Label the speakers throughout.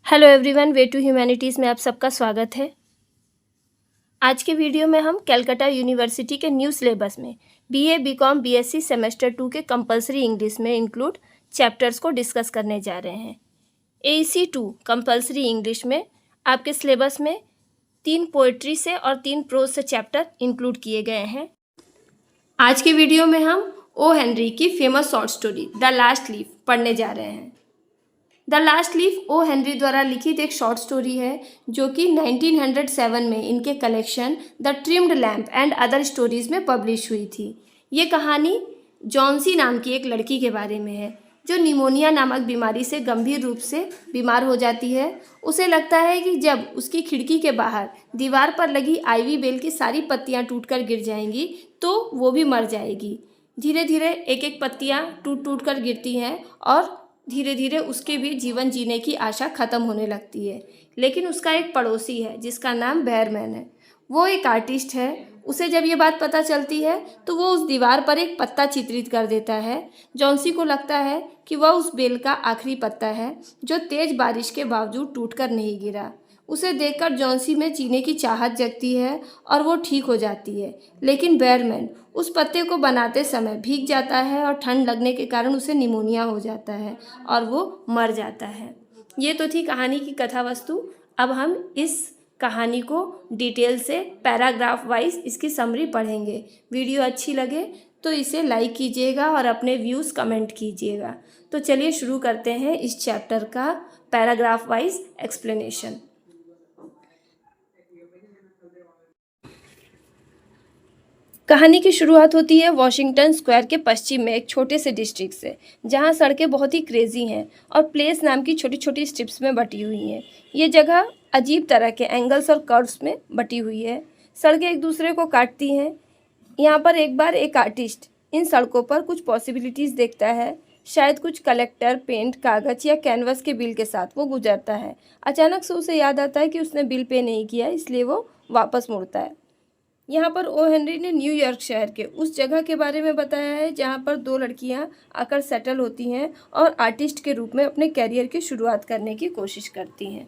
Speaker 1: Hello everyone, way to humanities में आप सबका स्वागत है। आज के वीडियो में हम कलकत्ता यूनिवर्सिटी के न्यू सिलेबस में बीए, बीकॉम, बीएससी सेमेस्टर 2 के कंपलसरी इंग्लिश में इंक्लूड चैप्टर्स को डिस्कस करने जा रहे हैं। एईसी 2 कंपलसरी इंग्लिश में आपके सिलेबस में 3 पोएट्री से और 3 प्रोज से चैप्टर इंक्लूड किए गए हैं। आज के वीडियो में हम ओ हेनरी की famous short story the last leaf पढ़ने जा रहे हैं। The last leaf O Henry द्वारा लिखित एक शॉर्ट स्टोरी है जो कि 1907 में इनके collection the trimmed lamp and other stories में पब्लिश हुई थी। ये कहानी जॉन्सी नाम की एक लड़की के बारे में है जो निमोनिया नामक बीमारी से गंभीर रूप से बीमार हो जाती है। उसे लगता है कि जब उसकी खिड़की के बाहर दीवार पर लगी आइवी बेल की सारी पत्तियां टूटकर गिर जाएंगी तो वो भी मर जाएगी। धीरे धीरे एक एक पत्तियां टूट टूट कर गिरती हैं और धीरे धीरे उसके भी जीवन जीने की आशा खत्म होने लगती है। लेकिन उसका एक पड़ोसी है जिसका नाम बेयरमैन है। वो एक आर्टिस्ट है। उसे जब ये बात पता चलती है तो वो उस दीवार पर एक पत्ता चित्रित कर देता है। जॉन्सी को लगता है कि वह उस बेल का आखिरी पत्ता है जो तेज बारिश के बावजूद टूटकर नहीं गिरा। उसे देखकर जॉन्सी में जीने की चाहत जगती है और वो ठीक हो जाती है। लेकिन बेयरमैन उस पत्ते को बनाते समय भीग जाता है और ठंड लगने के कारण उसे निमोनिया हो जाता है और वो मर जाता है। ये तो थी कहानी की कथा वस्तु। अब हम इस कहानी को डिटेल से पैराग्राफ वाइज इसकी समरी पढ़ेंगे। वीडियो अच्छी लगे तो इसे लाइक कीजिएगा और अपने व्यूज़ कमेंट कीजिएगा। तो चलिए शुरू करते हैं इस चैप्टर का पैराग्राफ वाइज एक्सप्लेनेशन। कहानी की शुरुआत होती है वॉशिंगटन स्क्वायर के पश्चिम में एक छोटे से डिस्ट्रिक्ट से, जहां सड़कें बहुत ही क्रेजी हैं और प्लेस नाम की छोटी छोटी स्ट्रिप्स में बटी हुई हैं। ये जगह अजीब तरह के एंगल्स और कर्व्स में बटी हुई है। सड़कें एक दूसरे को काटती हैं। यहाँ पर एक बार एक आर्टिस्ट इन सड़कों पर कुछ पॉसिबिलिटीज़ देखता है। शायद कुछ कलेक्टर, पेंट, कागज़ या कैनवस के बिल के साथ वो गुजरता है। अचानक से उसे याद आता है कि उसने बिल पे नहीं किया, इसलिए वो वापस मुड़ता है। यहाँ पर ओ हेनरी ने न्यूयॉर्क शहर के उस जगह के बारे में बताया है जहाँ पर 2 लड़कियाँ आकर सेटल होती हैं और आर्टिस्ट के रूप में अपने कैरियर की शुरुआत करने की कोशिश करती हैं।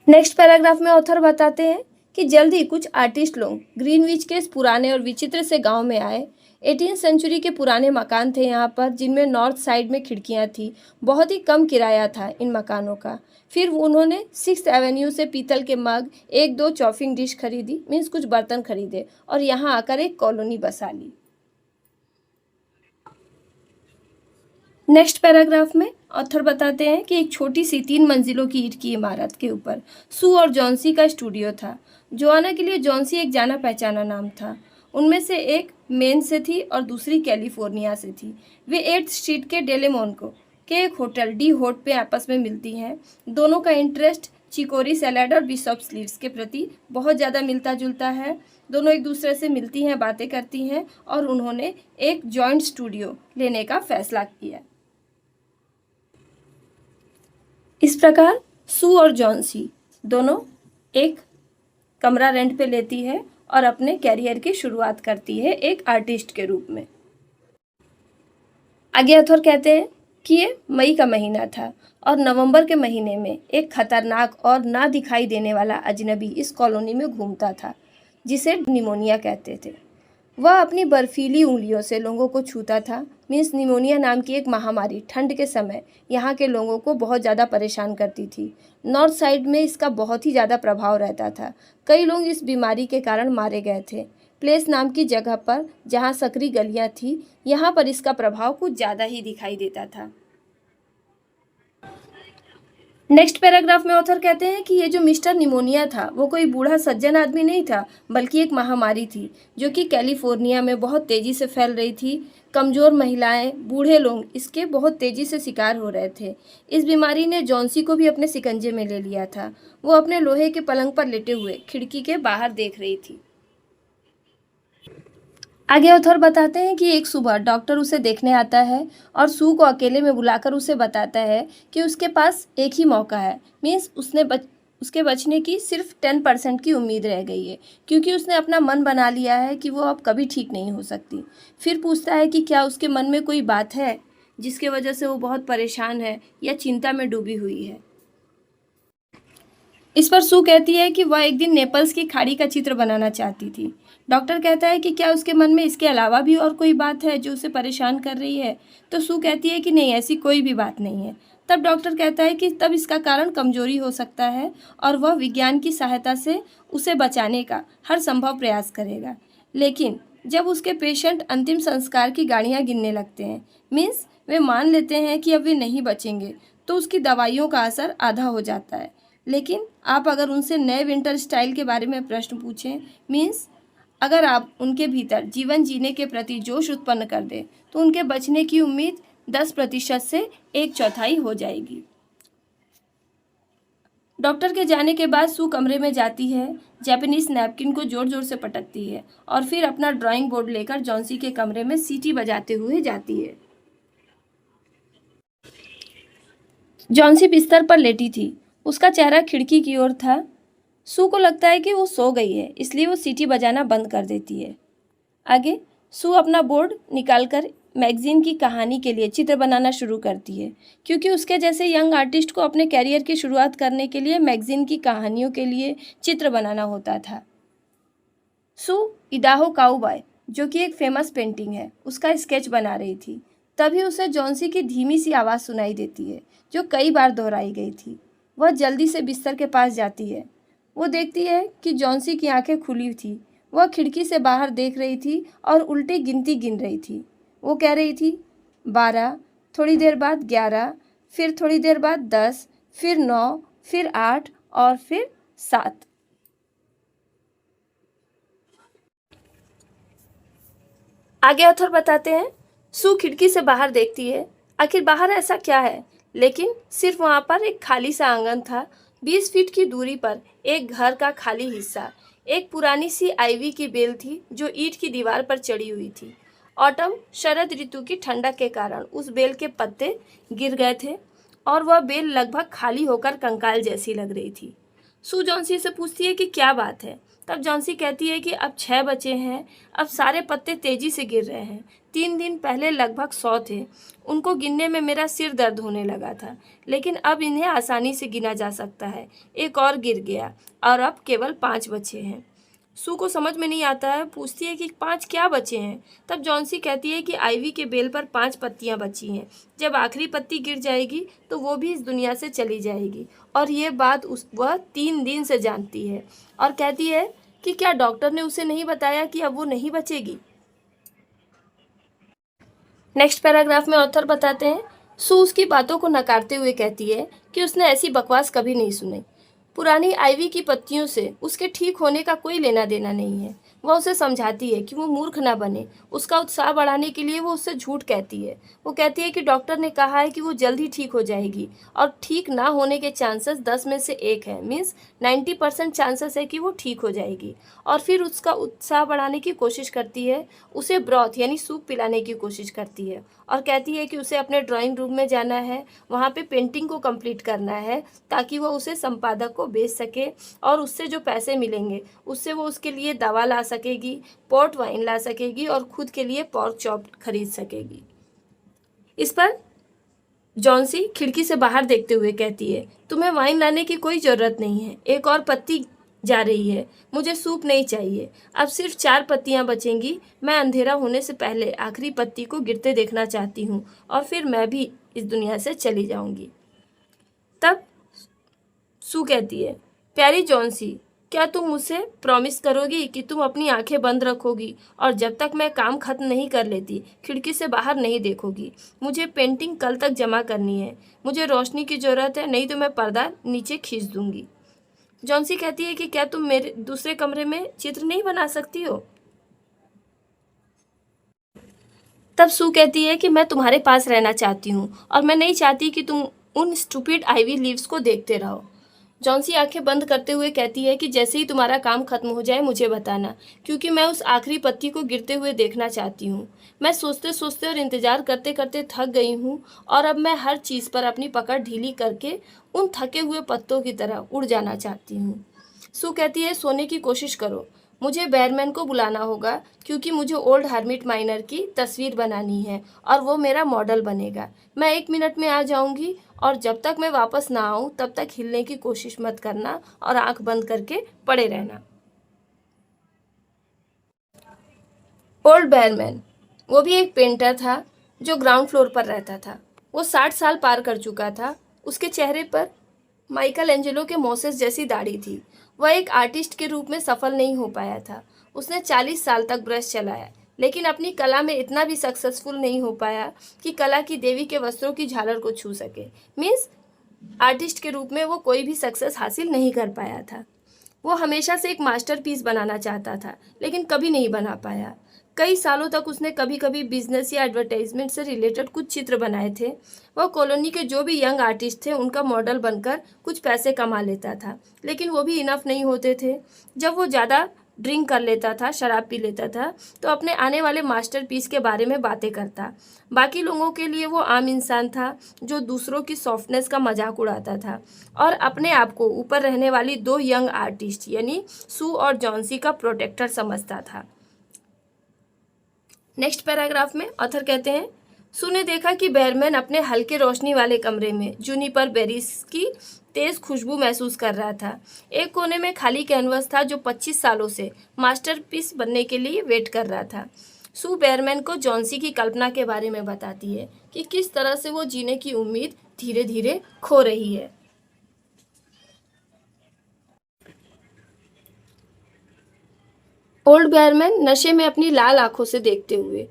Speaker 1: नेक्स्ट पैराग्राफ में ऑथर बताते हैं कि जल्द ही कुछ आर्टिस्ट लोग ग्रीनविच के इस पुराने और विचित्र से गांव में आए। 18वीं सेंचुरी के पुराने मकान थे यहाँ पर, जिनमें नॉर्थ साइड में खिड़कियाँ थी। बहुत ही कम किराया था इन मकानों का। फिर उन्होंने 6th एवेन्यू से पीतल के मग, 1-2 चॉपिंग डिश खरीदी, मीन्स कुछ बर्तन खरीदे और यहाँ आकर एक कॉलोनी बसा ली। नेक्स्ट पैराग्राफ में ऑथर बताते हैं कि एक छोटी सी 3 मंजिलों की ईंट की इमारत के ऊपर सू और जॉन्सी का स्टूडियो था। जोआना के लिए जॉन्सी एक जाना पहचाना नाम था। उनमें से एक मेन से थी और दूसरी कैलिफोर्निया से थी। वे 8th स्ट्रीट के डेलेमोनको के एक होटल डी होट पे आपस में मिलती हैं। दोनों का इंटरेस्ट चिकोरी सैलाड और बिशॉप्स लीव्स के प्रति बहुत ज़्यादा मिलता जुलता है। दोनों एक दूसरे से मिलती हैं, बातें करती हैं और उन्होंने एक जॉइंट स्टूडियो लेने का फैसला किया। इस प्रकार सू और जॉन्सी दोनों एक कमरा रेंट पे लेती है और अपने कैरियर की शुरुआत करती है एक आर्टिस्ट के रूप में। आगे ऑथर कहते हैं कि ये मई का महीना था और नवंबर के महीने में एक खतरनाक और ना दिखाई देने वाला अजनबी इस कॉलोनी में घूमता था जिसे निमोनिया कहते थे। वह अपनी बर्फीली उंगलियों से लोगों को छूता था। मीन्स निमोनिया नाम की एक महामारी ठंड के समय यहाँ के लोगों को बहुत ज़्यादा परेशान करती थी। नॉर्थ साइड में इसका बहुत ही ज़्यादा प्रभाव रहता था। कई लोग इस बीमारी के कारण मारे गए थे। प्लेस नाम की जगह पर जहाँ सकरी गलियाँ थी, यहाँ पर इसका प्रभाव कुछ ज़्यादा ही दिखाई देता था। नेक्स्ट पैराग्राफ में ऑथर कहते हैं कि ये जो मिस्टर निमोनिया था वो कोई बूढ़ा सज्जन आदमी नहीं था, बल्कि एक महामारी थी जो कि कैलिफोर्निया में बहुत तेज़ी से फैल रही थी। कमज़ोर महिलाएं, बूढ़े लोग इसके बहुत तेज़ी से शिकार हो रहे थे। इस बीमारी ने जॉन्सी को भी अपने शिकंजे में ले लिया था। वो अपने लोहे के पलंग पर लेटे हुए खिड़की के बाहर देख रही थी। आगे ऑथर बताते हैं कि एक सुबह डॉक्टर उसे देखने आता है और सू को अकेले में बुलाकर उसे बताता है कि उसके पास एक ही मौका है। मीन्स उसके बचने की सिर्फ 10% की उम्मीद रह गई है, क्योंकि उसने अपना मन बना लिया है कि वो अब कभी ठीक नहीं हो सकती। फिर पूछता है कि क्या उसके मन में कोई बात है जिसके वजह से वो बहुत परेशान है या चिंता में डूबी हुई है। इस पर सू कहती है कि वह एक दिन नेपल्स की खाड़ी का चित्र बनाना चाहती थी। डॉक्टर कहता है कि क्या उसके मन में इसके अलावा भी और कोई बात है जो उसे परेशान कर रही है, तो सू कहती है कि नहीं, ऐसी कोई भी बात नहीं है। तब डॉक्टर कहता है कि तब इसका कारण कमजोरी हो सकता है और वह विज्ञान की सहायता से उसे बचाने का हर संभव प्रयास करेगा। लेकिन जब उसके पेशेंट अंतिम संस्कार की गाड़ियाँ गिनने लगते हैं, मीन्स वे मान लेते हैं कि अब वे नहीं बचेंगे, तो उसकी दवाइयों का असर आधा हो जाता है। लेकिन आप अगर उनसे नए विंटर स्टाइल के बारे में प्रश्न पूछें, मीन्स अगर आप उनके भीतर जीवन जीने के प्रति जोश उत्पन्न कर दें, तो उनके बचने की उम्मीद 10% से 1/4 हो जाएगी। डॉक्टर के जाने के बाद सू कमरे में जाती है, जापानीज नैपकिन को जोर जोर से पटकती है और फिर अपना ड्राइंग बोर्ड लेकर जॉन्सी के कमरे में सीटी बजाते हुए जाती है। जॉन्सी बिस्तर पर लेटी थी, उसका चेहरा खिड़की की ओर था। सू को लगता है कि वो सो गई है, इसलिए वो सीटी बजाना बंद कर देती है। आगे सू अपना बोर्ड निकालकर मैगजीन की कहानी के लिए चित्र बनाना शुरू करती है, क्योंकि उसके जैसे यंग आर्टिस्ट को अपने कैरियर की शुरुआत करने के लिए मैगजीन की कहानियों के लिए चित्र बनाना होता था। सू इडाहो काउबॉय, जो कि एक फेमस पेंटिंग है, उसका स्केच बना रही थी। तभी उसे जॉन्सी की धीमी सी आवाज़ सुनाई देती है, जो कई बार दोहराई गई थी। वह जल्दी से बिस्तर के पास जाती है। वो देखती है कि जॉन्सी की आंखें खुली थी। वह खिड़की से बाहर देख रही थी और उल्टी गिनती गिन रही थी। वो कह रही थी 12, थोड़ी देर बाद 11, फिर थोड़ी देर बाद 10, फिर 9, फिर 8 और फिर 7। आगे ऑथर बताते हैं, सू खिड़की से बाहर देखती है। आखिर बाहर ऐसा क्या है? लेकिन सिर्फ वहाँ पर एक खाली सा आंगन था। 20 फीट की दूरी पर एक घर का खाली हिस्सा। एक पुरानी सी आइवी की बेल थी जो ईंट की दीवार पर चढ़ी हुई थी। ऑटम शरद ऋतु की ठंडक के कारण उस बेल के पत्ते गिर गए थे और वह बेल लगभग खाली होकर कंकाल जैसी लग रही थी। सू जॉन्सी से पूछती है कि क्या बात है। तब जॉन्सी कहती है कि अब 6 बचे हैं, अब सारे पत्ते तेजी से गिर रहे हैं। 3 दिन पहले लगभग 100 थे। उनको गिनने में मेरा सिर दर्द होने लगा था, लेकिन अब इन्हें आसानी से गिना जा सकता है। एक और गिर गया और अब केवल 5 बचे हैं। सू को समझ में नहीं आता है, पूछती है कि 5 क्या बचे हैं। तब जॉन्सी कहती है कि आइवी के बेल पर 5 पत्तियां बची हैं। जब आखिरी पत्ती गिर जाएगी तो वो भी इस दुनिया से चली जाएगी। और ये बात वह 3 दिन से जानती है और कहती है कि क्या डॉक्टर ने उसे नहीं बताया कि अब वो नहीं बचेगी। नेक्स्ट पैराग्राफ में ऑथर बताते हैं, सू उसकी बातों को नकारते हुए कहती है कि उसने ऐसी बकवास कभी नहीं सुनी। पुरानी आइवी की पत्तियों से उसके ठीक होने का कोई लेना देना नहीं है। वह उसे समझाती है कि वो मूर्ख ना बने। उसका उत्साह बढ़ाने के लिए वो उससे झूठ कहती है। वो कहती है कि डॉक्टर ने कहा है कि वो जल्द ही ठीक हो जाएगी और ठीक ना होने के चांसेस 10 में से 1 है, मीन्स 90% चांसेस है कि वो ठीक हो जाएगी। और फिर उसका उत्साह बढ़ाने की कोशिश करती है, उसे ब्रॉथ यानी सूप पिलाने की कोशिश करती है और कहती है कि उसे अपने ड्राइंग रूम में जाना है, वहाँ पे पेंटिंग को कंप्लीट करना है ताकि वो उसे संपादक को बेच सके और उससे जो पैसे मिलेंगे उससे वो उसके लिए दवा ला सकेगी, पोर्ट वाइन ला सकेगी और खुद के लिए पॉर्क चॉप खरीद सकेगी। इस पर जॉन्सी खिड़की से बाहर देखते हुए कहती है, तुम्हें वाइन लाने की कोई ज़रूरत नहीं है। एक और पत्ती जा रही है। मुझे सूप नहीं चाहिए। अब सिर्फ 4 पत्तियां बचेंगी। मैं अंधेरा होने से पहले आखिरी पत्ती को गिरते देखना चाहती हूँ और फिर मैं भी इस दुनिया से चली जाऊंगी। तब सू कहती है, प्यारी जॉन्सी, क्या तुम मुझसे प्रॉमिस करोगी कि तुम अपनी आंखें बंद रखोगी और जब तक मैं काम खत्म नहीं कर लेती खिड़की से बाहर नहीं देखोगी? मुझे पेंटिंग कल तक जमा करनी है। मुझे रोशनी की ज़रूरत है, नहीं तो मैं पर्दा नीचे खींच दूंगी। जॉन्सी कहती है कि क्या तुम मेरे दूसरे कमरे में चित्र नहीं बना सकती हो? तब सू कहती है कि मैं तुम्हारे पास रहना चाहती हूँ और मैं नहीं चाहती कि तुम उन स्टूपिड आइवी लीव्स को देखते रहो। जॉन्सी आंखें बंद करते हुए कहती है कि जैसे ही तुम्हारा काम खत्म हो जाए मुझे बताना, क्योंकि मैं उस आखिरी पत्ती को गिरते हुए देखना चाहती हूँ। मैं सोचते सोचते और इंतज़ार करते करते थक गई हूँ और अब मैं हर चीज़ पर अपनी पकड़ ढीली करके उन थके हुए पत्तों की तरह उड़ जाना चाहती हूँ। सू कहती है, सोने की कोशिश करो। मुझे बैरमैन को बुलाना होगा क्योंकि मुझे ओल्ड हर्मिट माइनर की तस्वीर बनानी है और वो मेरा मॉडल बनेगा। मैं 1 मिनट में आ जाऊंगी और जब तक मैं वापस ना आऊं तब तक हिलने की कोशिश मत करना और आंख बंद करके पड़े रहना। ओल्ड बैरमैन, वो भी एक पेंटर था जो ग्राउंड फ्लोर पर रहता था। वो 60 साल पार कर चुका था। उसके चेहरे पर माइकल एंजेलो के मोसेस जैसी दाढ़ी थी। वह एक आर्टिस्ट के रूप में सफल नहीं हो पाया था। उसने 40 साल तक ब्रश चलाया, लेकिन अपनी कला में इतना भी सक्सेसफुल नहीं हो पाया कि कला की देवी के वस्त्रों की झालर को छू सके। मीन्स आर्टिस्ट के रूप में वो कोई भी सक्सेस हासिल नहीं कर पाया था। वो हमेशा से एक मास्टरपीस बनाना चाहता था, लेकिन कभी नहीं बना पाया। कई सालों तक उसने कभी कभी बिजनेस या एडवर्टाइजमेंट से रिलेटेड कुछ चित्र बनाए थे। वह कॉलोनी के जो भी यंग आर्टिस्ट थे उनका मॉडल बनकर कुछ पैसे कमा लेता था, लेकिन वो भी इनफ नहीं होते थे। जब वो ज़्यादा ड्रिंक कर लेता था, शराब पी लेता था, तो अपने आने वाले मास्टरपीस के बारे में बातें करता। बाकी लोगों के लिए वो आम इंसान था जो दूसरों की सॉफ्टनेस का मजाक उड़ाता था और अपने आप को ऊपर रहने वाली 2 यंग आर्टिस्ट यानी सू और जॉन्सी का प्रोटेक्टर समझता था। नेक्स्ट पैराग्राफ में ऑथर कहते हैं, सू ने देखा कि बैरमैन अपने हल्के रोशनी वाले कमरे में जूनिपर बेरीज की तेज खुशबू महसूस कर रहा था। एक कोने में खाली कैनवस था जो 25 सालों से मास्टरपीस बनने के लिए वेट कर रहा था। सू बैरमैन को जॉन्सी की कल्पना के बारे में बताती है कि किस तरह से वो जीने की उम्मीद धीरे धीरे खो रही है। ओल्ड बैरमैन नशे में अपनी लाल आंखों से देखते हुए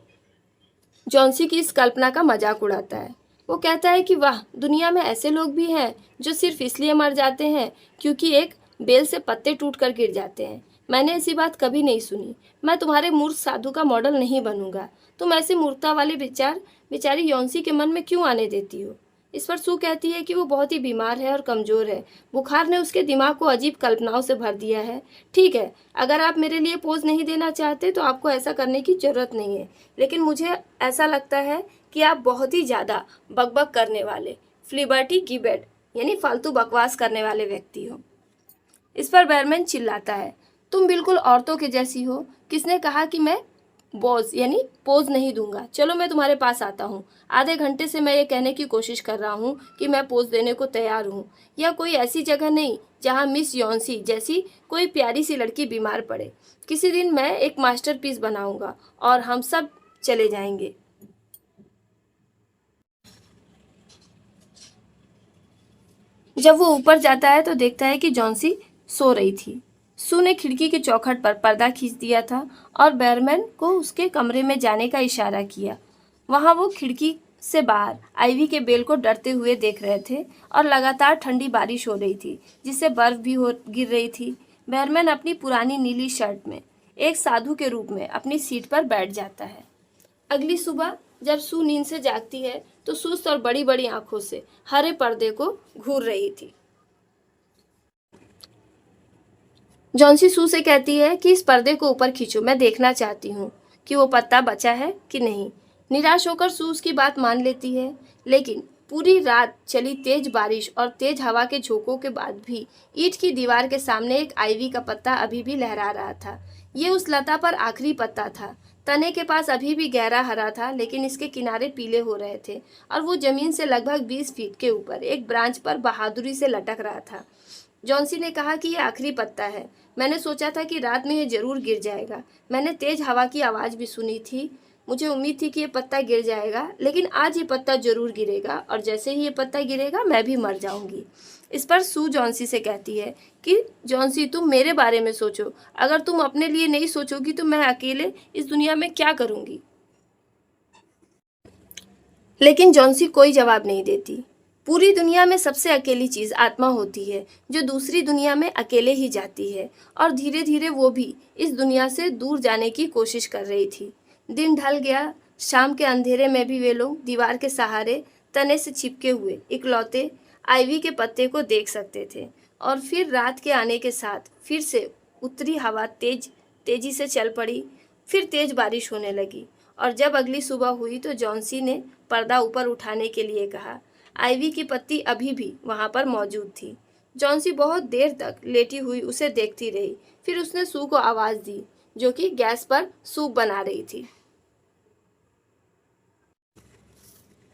Speaker 1: जॉन्सी की इस कल्पना का मजाक उड़ाता है। वो कहता है कि वाह, दुनिया में ऐसे लोग भी हैं जो सिर्फ इसलिए मर जाते हैं क्योंकि एक बेल से पत्ते टूटकर गिर जाते हैं। मैंने ऐसी बात कभी नहीं सुनी। मैं तुम्हारे मूर्ख साधु का मॉडल नहीं बनूंगा। तुम ऐसे मूर्खता वाले बेचारी यॉन्सी के मन में क्यों आने देती हो? इस पर सू कहती है कि वो बहुत ही बीमार है और कमज़ोर है। बुखार ने उसके दिमाग को अजीब कल्पनाओं से भर दिया है। ठीक है, अगर आप मेरे लिए पोज नहीं देना चाहते तो आपको ऐसा करने की ज़रूरत नहीं है, लेकिन मुझे ऐसा लगता है कि आप बहुत ही ज़्यादा बकबक करने वाले, फ्लिबर्टी गिबेट यानी फालतू बकवास करने वाले व्यक्ति हो। इस पर बैरमैन चिल्लाता है, तुम बिल्कुल औरतों के जैसी हो। किसने कहा कि मैं बोझ यानी पोज नहीं दूंगा? चलो मैं तुम्हारे पास आता हूँ। आधे घंटे से मैं ये कहने की कोशिश कर रहा हूँ कि मैं पोज देने को तैयार हूँ। यह कोई ऐसी जगह नहीं जहाँ मिस यॉन्सी जैसी कोई प्यारी सी लड़की बीमार पड़े। किसी दिन मैं एक मास्टरपीस बनाऊंगा और हम सब चले जाएंगे। जब वो ऊपर जाता है तो देखता है कि जॉन्सी सो रही थी। सू ने खिड़की के चौखट पर पर्दा खींच दिया था और बैरमैन को उसके कमरे में जाने का इशारा किया। वहां वो खिड़की से बाहर आइवी के बेल को डरते हुए देख रहे थे और लगातार ठंडी बारिश हो रही थी जिससे बर्फ भी गिर रही थी। बैरमैन अपनी पुरानी नीली शर्ट में एक साधु के रूप में अपनी सीट पर बैठ जाता है। अगली सुबह जब सू नींद से जागती है तो सुस्त और बड़ी बड़ी आंखों से हरे पर्दे को घूर रही थी। जॉन्सी सू से कहती है कि इस पर्दे को ऊपर खींचो, मैं देखना चाहती हूँ कि वो पत्ता बचा है कि नहीं। निराश होकर सू उसकी बात मान लेती है, लेकिन पूरी रात चली तेज बारिश और तेज हवा के झोंकों के बाद भी ईंट की दीवार के सामने एक आइवी का पत्ता अभी भी लहरा रहा था। ये उस लता पर आखिरी पत्ता था। तने के पास अभी भी गहरा हरा था, लेकिन इसके किनारे पीले हो रहे थे और वो जमीन से लगभग 20 फीट के ऊपर एक ब्रांच पर बहादुरी से लटक रहा था। जॉन्सी ने कहा कि यह आखिरी पत्ता है। मैंने सोचा था कि रात में यह जरूर गिर जाएगा। मैंने तेज हवा की आवाज़ भी सुनी थी। मुझे उम्मीद थी कि यह पत्ता गिर जाएगा, लेकिन आज ये पत्ता जरूर गिरेगा और जैसे ही ये पत्ता गिरेगा मैं भी मर जाऊंगी। इस पर सू जॉन्सी से कहती है कि जॉन्सी, तुम मेरे बारे में सोचो। अगर तुम अपने लिए नहीं सोचोगी तो मैं अकेले इस दुनिया में क्या करूंगी? लेकिन जॉन्सी कोई जवाब नहीं देती। पूरी दुनिया में सबसे अकेली चीज़ आत्मा होती है जो दूसरी दुनिया में अकेले ही जाती है, और धीरे धीरे वो भी इस दुनिया से दूर जाने की कोशिश कर रही थी। दिन ढल गया। शाम के अंधेरे में भी वे लोग दीवार के सहारे तने से चिपके हुए इकलौते आइवी के पत्ते को देख सकते थे। और फिर रात के आने के साथ फिर से उत्तरी हवा तेजी से चल पड़ी। फिर तेज बारिश होने लगी और जब अगली सुबह हुई तो जॉन्सी ने पर्दा ऊपर उठाने के लिए कहा। आइवी की पत्ती अभी भी वहां पर मौजूद थी। जॉन्सी बहुत देर तक लेटी हुई उसे देखती रही। फिर उसने सू को आवाज़ दी, जो कि गैस पर सूप बना रही थी।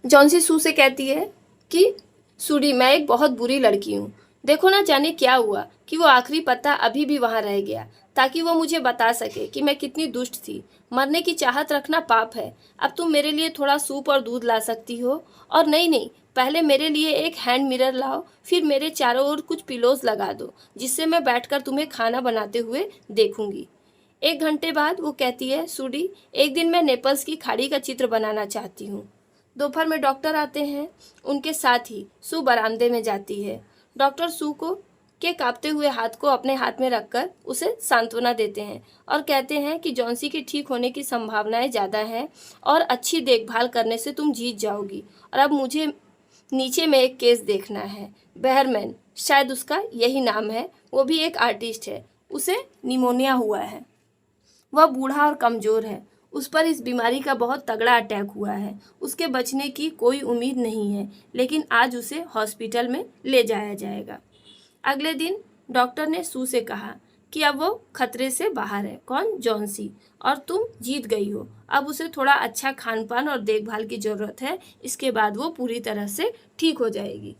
Speaker 1: जॉन्सी सू से कहती है कि सूडी, मैं एक बहुत बुरी लड़की हूँ। देखो ना जाने क्या हुआ कि वो आखिरी पत्ता अभी भी वहाँ रह गया, ताकि वो मुझे बता सके कि मैं कितनी दुष्ट थी। मरने की चाहत रखना पाप है। अब तुम मेरे लिए थोड़ा सूप और दूध ला सकती हो। और नहीं, पहले मेरे लिए एक हैंड मिरर लाओ, फिर मेरे चारों ओर कुछ पिलोज लगा दो, जिससे मैं बैठकर तुम्हें खाना बनाते हुए देखूंगी। 1 घंटे बाद वो कहती है, सूडी, एक दिन मैं नेपल्स की खाड़ी का चित्र बनाना चाहती हूँ। दोपहर में डॉक्टर आते हैं। उनके साथ ही सू बरामदे में जाती है। डॉक्टर सू को के कांपते हुए हाथ को अपने हाथ में रखकर उसे सांत्वना देते हैं और कहते हैं कि जॉन्सी के ठीक होने की संभावनाएं ज़्यादा हैं और अच्छी देखभाल करने से तुम जीत जाओगी। और अब मुझे नीचे में एक केस देखना है। बेहरमैन, शायद उसका यही नाम है, वो भी एक आर्टिस्ट है। उसे निमोनिया हुआ है। वह बूढ़ा और कमज़ोर है। उस पर इस बीमारी का बहुत तगड़ा अटैक हुआ है। उसके बचने की कोई उम्मीद नहीं है, लेकिन आज उसे हॉस्पिटल में ले जाया जाएगा। अगले दिन डॉक्टर ने सू से कहा कि अब वो खतरे से बाहर है। कौन? जॉन्सी। और तुम जीत गई हो। अब उसे थोड़ा अच्छा खान पान और देखभाल की ज़रूरत है। इसके बाद वो पूरी तरह से ठीक हो जाएगी।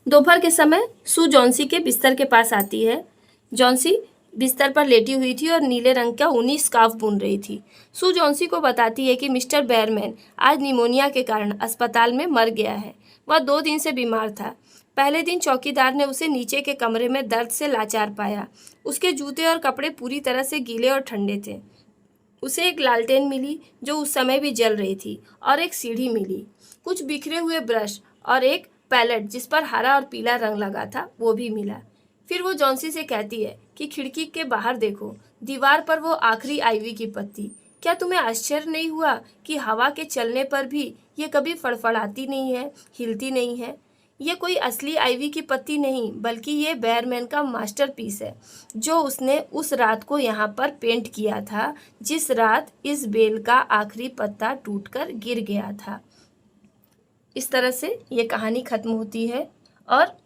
Speaker 1: दोपहर के समय सू जॉन्सी के बिस्तर के पास आती है। जॉन्सी बिस्तर पर लेटी हुई थी और नीले रंग का ऊनी स्कार्फ बुन रही थी। सू जॉन्सी को बताती है कि मिस्टर बेयरमैन आज निमोनिया के कारण अस्पताल में मर गया है। वह 2 दिन से बीमार था। पहले दिन चौकीदार ने उसे नीचे के कमरे में दर्द से लाचार पाया। उसके जूते और कपड़े पूरी तरह से गीले और ठंडे थे। उसे एक लालटेन मिली जो उस समय भी जल रही थी, और एक सीढ़ी मिली। कुछ बिखरे हुए ब्रश और एक पैलेट जिस पर हरा और पीला रंग लगा था वो भी मिला। फिर वो जॉन्सी से कहती है कि खिड़की के बाहर देखो, दीवार पर वो आखिरी आईवी की पत्ती। क्या तुम्हें आश्चर्य नहीं हुआ कि हवा के चलने पर भी ये कभी फड़फड़ाती नहीं है, हिलती नहीं है? ये कोई असली आईवी की पत्ती नहीं, बल्कि ये बेयरमैन का मास्टरपीस है, जो उसने उस रात को यहाँ पर पेंट किया था, जिस रात इस बेल का आखिरी पत्ता टूटकर गिर गया था। इस तरह से ये कहानी खत्म होती है। और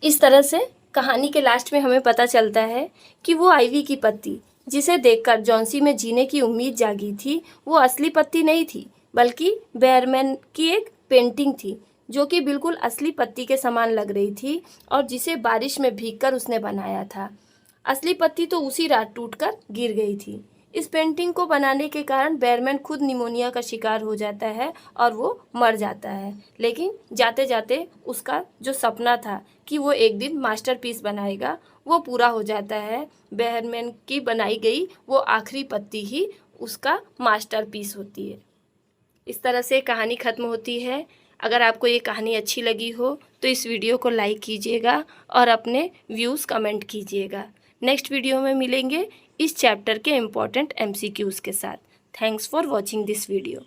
Speaker 1: इस तरह से कहानी के लास्ट में हमें पता चलता है कि वो आईवी की पत्ती जिसे देखकर जॉन्सी में जीने की उम्मीद जागी थी, वो असली पत्ती नहीं थी, बल्कि बेयरमैन की एक पेंटिंग थी, जो कि बिल्कुल असली पत्ती के समान लग रही थी और जिसे बारिश में भीगकर उसने बनाया था। असली पत्ती तो उसी रात टूटकर गिर गई थी। इस पेंटिंग को बनाने के कारण बेयरमैन खुद निमोनिया का शिकार हो जाता है और वो मर जाता है। लेकिन जाते जाते उसका जो सपना था कि वो एक दिन मास्टरपीस बनाएगा, वो पूरा हो जाता है। बेयरमैन की बनाई गई वो आखिरी पत्ती ही उसका मास्टरपीस होती है। इस तरह से कहानी ख़त्म होती है। अगर आपको ये कहानी अच्छी लगी हो तो इस वीडियो को लाइक कीजिएगा और अपने व्यूज़ कमेंट कीजिएगा। नेक्स्ट वीडियो में मिलेंगे इस चैप्टर के इम्पॉर्टेंट MCQs के साथ। Thanks for watching this video.